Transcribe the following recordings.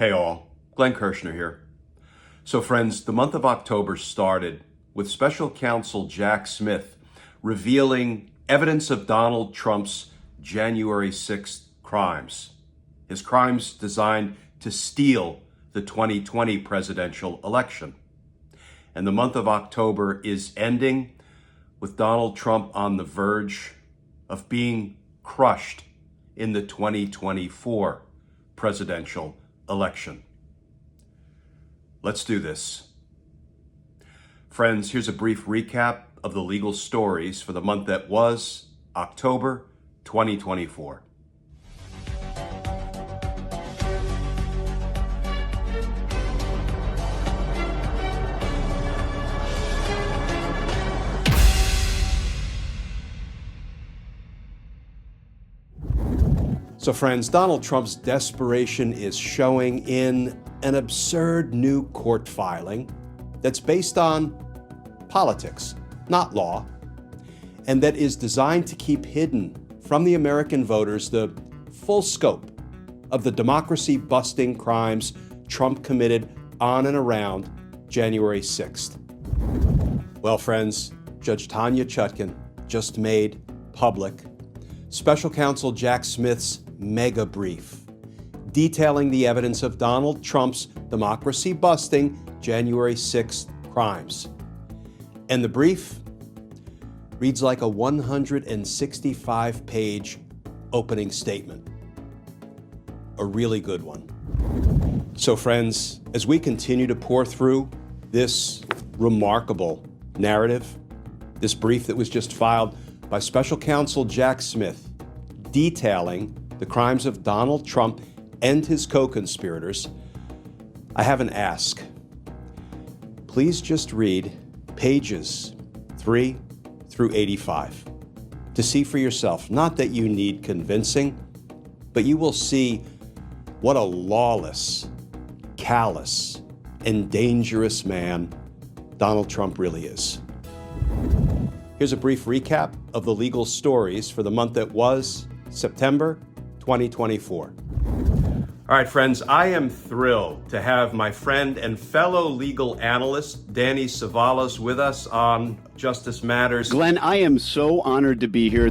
Hey all, Glenn Kirshner here. So friends, the month of October started with Special Counsel Jack Smith revealing evidence of Donald Trump's January 6th crimes. His crimes designed to steal the 2020 presidential election. And the month of October is ending with Donald Trump on the verge of being crushed in the 2024 presidential election. Let's do this. Friends, here's a brief recap of the legal stories for the month that was October 2024. So friends, Donald Trump's desperation is showing in an absurd new court filing that's based on politics, not law, and that is designed to keep hidden from the American voters the full scope of the democracy-busting crimes Trump committed on and around January 6th. Well, friends, Judge Tanya Chutkan just made public Special Counsel Jack Smith's mega brief detailing the evidence of Donald Trump's democracy-busting January 6th crimes. And the brief reads like a 165-page opening statement. A really good one. So friends, as we continue to pour through this remarkable narrative, this brief that was just filed by Special Counsel Jack Smith detailing the crimes of Donald Trump and his co-conspirators, I have an ask. Please just read pages 3 through 85 to see for yourself. Not that you need convincing, but you will see what a lawless, callous, and dangerous man Donald Trump really is. Here's a brief recap of the legal stories for the month that was September 2024. All right, friends, I am thrilled to have my friend and fellow legal analyst, Danny Savalas, with us on Justice Matters. Glenn, I am so honored to be here.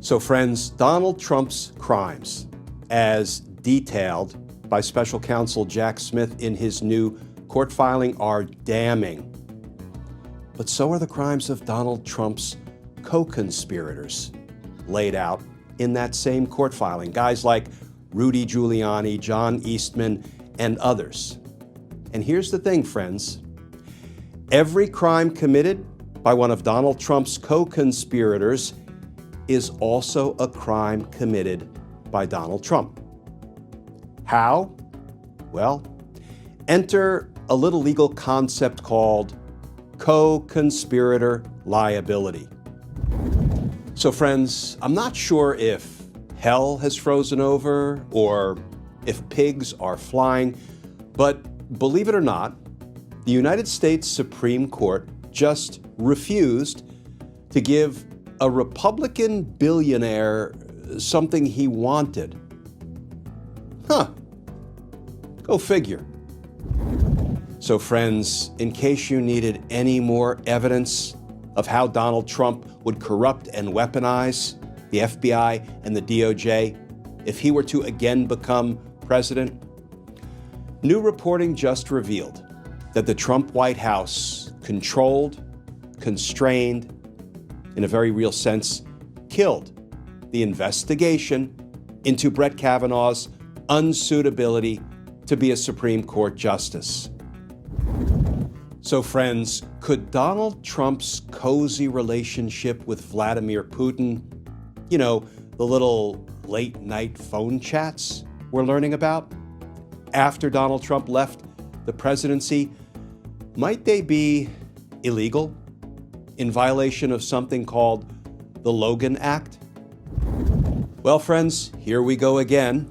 So, friends, Donald Trump's crimes, as detailed by Special Counsel Jack Smith in his new court filing, are damning. But so are the crimes of Donald Trump's co-conspirators laid out in that same court filing. Guys like Rudy Giuliani, John Eastman, and others. And here's the thing, friends. Every crime committed by one of Donald Trump's co-conspirators is also a crime committed by Donald Trump. How? Well, enter a little legal concept called co-conspirator liability. So friends, I'm not sure if hell has frozen over or if pigs are flying, but believe it or not, the United States Supreme Court just refused to give a Republican billionaire something he wanted. Go figure. So friends, in case you needed any more evidence of how Donald Trump would corrupt and weaponize the FBI and the DOJ if he were to again become president, new reporting just revealed that the Trump White House controlled, constrained, in a very real sense, killed the investigation into Brett Kavanaugh's unsuitability to be a Supreme Court justice. So friends, could Donald Trump's cozy relationship with Vladimir Putin, you know, the little late night phone chats we're learning about after Donald Trump left the presidency, might they be illegal, in violation of something called the Logan Act? Well, friends, here we go again.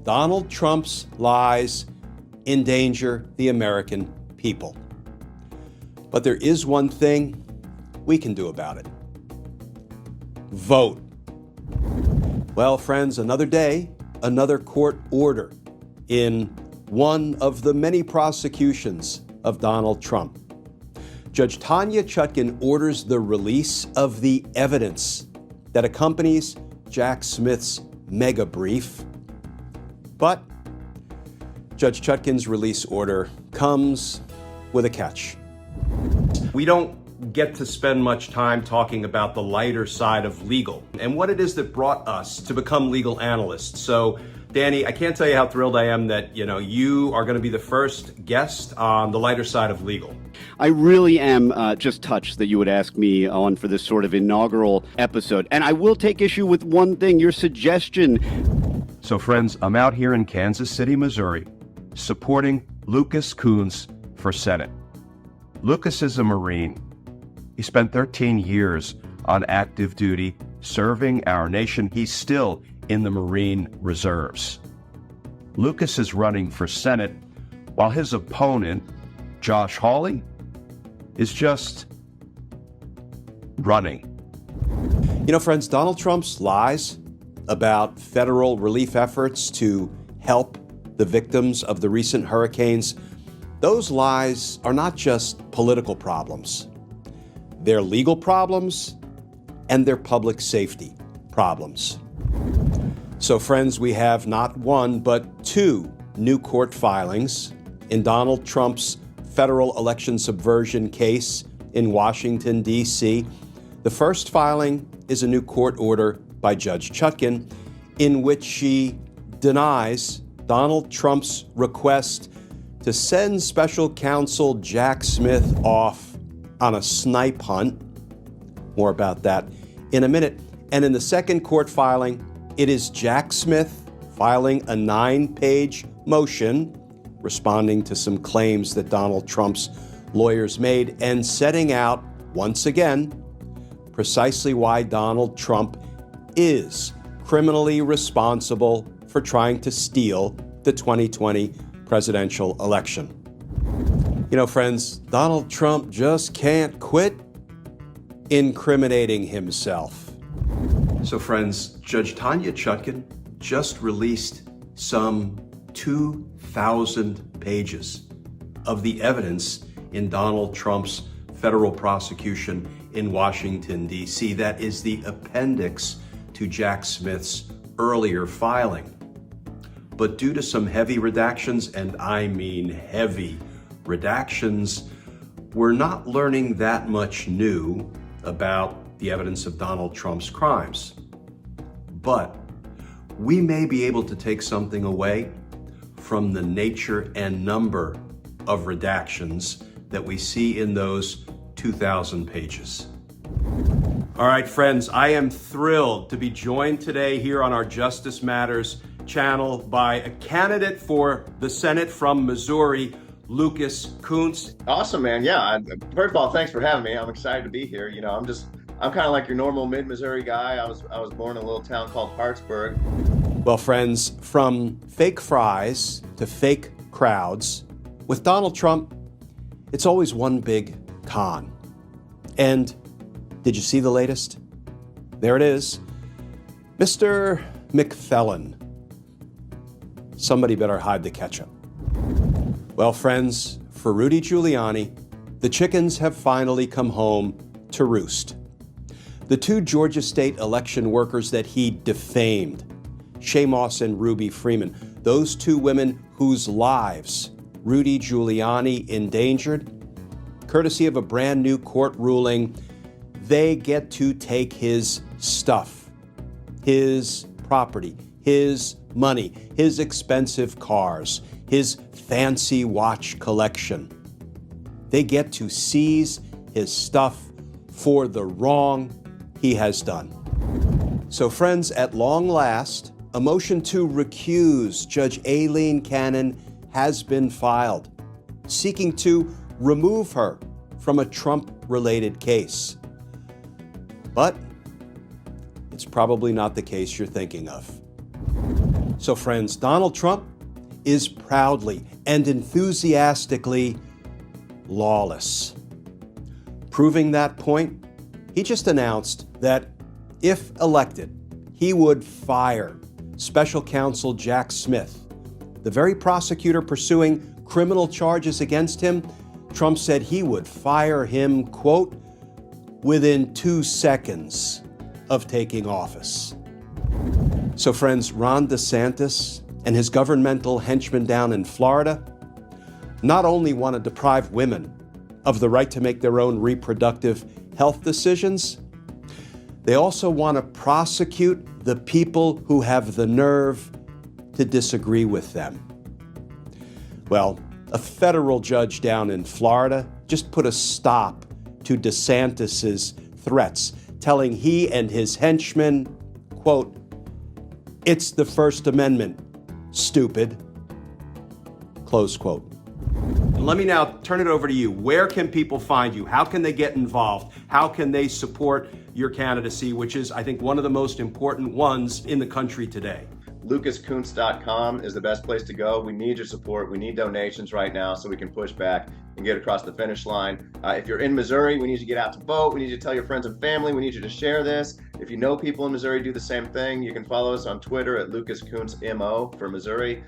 Donald Trump's lies endanger the American people. But there is one thing we can do about it. Vote. Well, friends, another day, another court order in one of the many prosecutions of Donald Trump. Judge Tanya Chutkan orders the release of the evidence that accompanies Jack Smith's mega brief. But Judge Chutkan's release order comes with a catch. We don't get to spend much time talking about the lighter side of legal and what it is that brought us to become legal analysts. So, Danny, I can't tell you how thrilled I am that, you are going to be the first guest on the lighter side of legal. I really am just touched that you would ask me on for this sort of inaugural episode. And I will take issue with one thing, your suggestion. So, friends, I'm out here in Kansas City, Missouri, supporting Lucas Kunz for Senate. Lucas is a Marine. He spent 13 years on active duty serving our nation. He's still in the Marine Reserves. Lucas is running for Senate while his opponent, Josh Hawley, is just running. Friends, Donald Trump's lies about federal relief efforts to help the victims of the recent hurricanes, those lies are not just political problems. They're legal problems and they're public safety problems. So, friends, we have not one, but two new court filings in Donald Trump's federal election subversion case in Washington, D.C. The first filing is a new court order by Judge Chutkan in which she denies Donald Trump's request to send Special Counsel Jack Smith off on a snipe hunt. More about that in a minute. And in the second court filing, it is Jack Smith filing a 9-page motion responding to some claims that Donald Trump's lawyers made and setting out, once again, precisely why Donald Trump is criminally responsible for trying to steal the 2020 presidential election. Friends, Donald Trump just can't quit incriminating himself. So, friends, Judge Tanya Chutkan just released some 2,000 pages of the evidence in Donald Trump's federal prosecution in Washington, D.C. That is the appendix to Jack Smith's earlier filing. But due to some heavy redactions, and I mean heavy redactions, we're not learning that much new about the evidence of Donald Trump's crimes. But we may be able to take something away from the nature and number of redactions that we see in those 2,000 pages. All right, friends, I am thrilled to be joined today here on our Justice Matters channel by a candidate for the Senate from Missouri, Lucas Kunz. Awesome, man. Yeah. First of all, thanks for having me. I'm excited to be here. I'm kind of like your normal mid-Missouri guy. I was born in a little town called Hartsburg. Well, friends, from fake fries to fake crowds, with Donald Trump, it's always one big con. And did you see the latest? There it is. Mr. McFellan. Somebody better hide the ketchup. Well, friends, for Rudy Giuliani, the chickens have finally come home to roost. The two Georgia state election workers that he defamed, Shamos and Ruby Freeman, those two women whose lives Rudy Giuliani endangered, courtesy of a brand new court ruling, they get to take his stuff, his property, his money, his expensive cars, his fancy watch collection. They get to seize his stuff for the wrong he has done. So, friends, at long last, a motion to recuse Judge Aileen Cannon has been filed, seeking to remove her from a Trump-related case. But it's probably not the case you're thinking of. So, friends, Donald Trump is proudly and enthusiastically lawless. Proving that point, he just announced that if elected, he would fire Special Counsel Jack Smith, the very prosecutor pursuing criminal charges against him, Trump said he would fire him, quote, within 2 seconds of taking office. So friends, Ron DeSantis and his governmental henchmen down in Florida not only want to deprive women of the right to make their own reproductive health decisions, they also want to prosecute the people who have the nerve to disagree with them. Well, a federal judge down in Florida just put a stop to DeSantis's threats, telling he and his henchmen, quote, "It's the First Amendment, stupid," close quote. Let me now turn it over to you. Where can people find you? How can they get involved? How can they support your candidacy, which is, I think, one of the most important ones in the country today? LucasKuntz.com is the best place to go. We need your support. We need donations right now so we can push back and get across the finish line. If you're in Missouri, we need you to get out to vote. We need you to tell your friends and family. We need you to share this. If you know people in Missouri, do the same thing. You can follow us on Twitter at LucasKuntzMO for Missouri.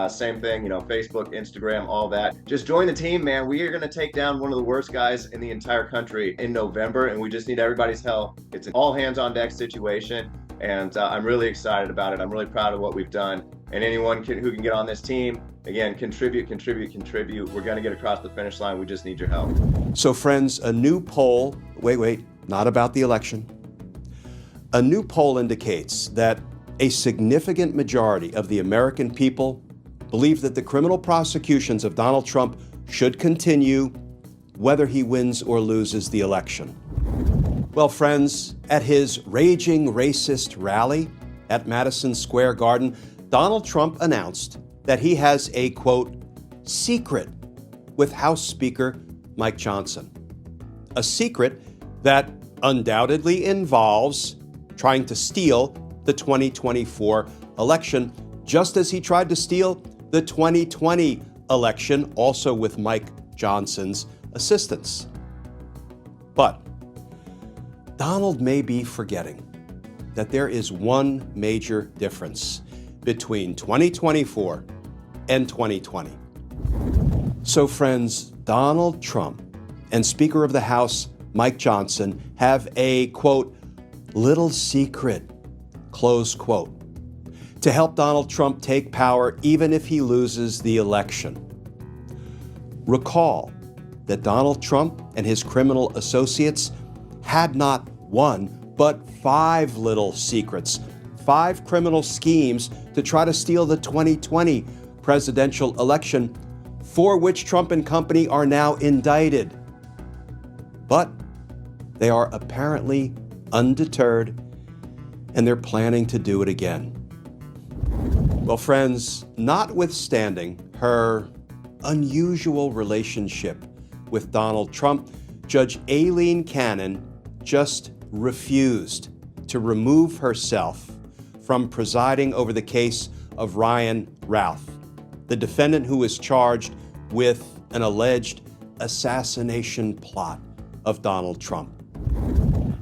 Same thing, Facebook, Instagram, all that. Just join the team, man. We are going to take down one of the worst guys in the entire country in November, and we just need everybody's help. It's an all hands on deck situation. And I'm really excited about it. I'm really proud of what we've done. And anyone who can get on this team, again, contribute. We're going to get across the finish line. We just need your help. So friends, a new poll, wait, not about the election. A new poll indicates that a significant majority of the American people believe that the criminal prosecutions of Donald Trump should continue whether he wins or loses the election. Well, friends, at his raging racist rally at Madison Square Garden, Donald Trump announced that he has a, quote, secret with House Speaker Mike Johnson. A secret that undoubtedly involves trying to steal the 2024 election, just as he tried to steal the 2020 election, also with Mike Johnson's assistance. But Donald may be forgetting that there is one major difference between 2024 and 2020. So friends, Donald Trump and Speaker of the House Mike Johnson have a, quote, little secret, close quote, to help Donald Trump take power even if he loses the election. Recall that Donald Trump and his criminal associates had not one, but 5 little secrets, 5 criminal schemes to try to steal the 2020 presidential election, for which Trump and company are now indicted. But they are apparently undeterred, and they're planning to do it again. Well, friends, notwithstanding her unusual relationship with Donald Trump, Judge Aileen Cannon just refused to remove herself from presiding over the case of Ryan Routh, the defendant who was charged with an alleged assassination plot of Donald Trump.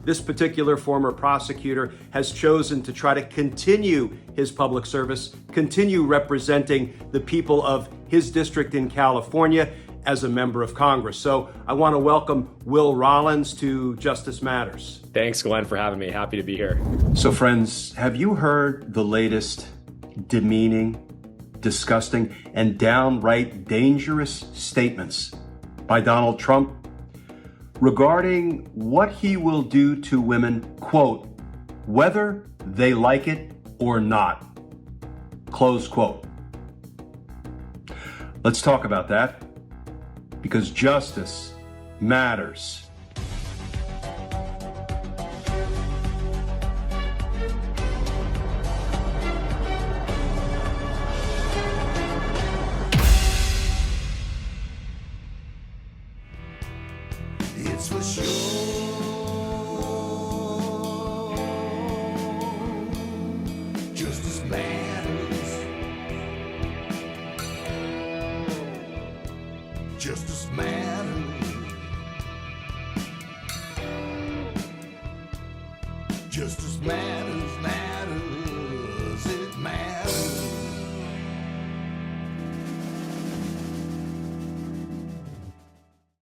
This particular former prosecutor has chosen to try to continue his public service, continue representing the people of his district in California as a member of Congress. So I want to welcome Will Rollins to Justice Matters. Thanks, Glenn, for having me. Happy to be here. So friends, have you heard the latest demeaning, disgusting, and downright dangerous statements by Donald Trump regarding what he will do to women, quote, whether they like it or not, close quote. Let's talk about that, because justice matters. It's for sure. Justice matters. Justice matters.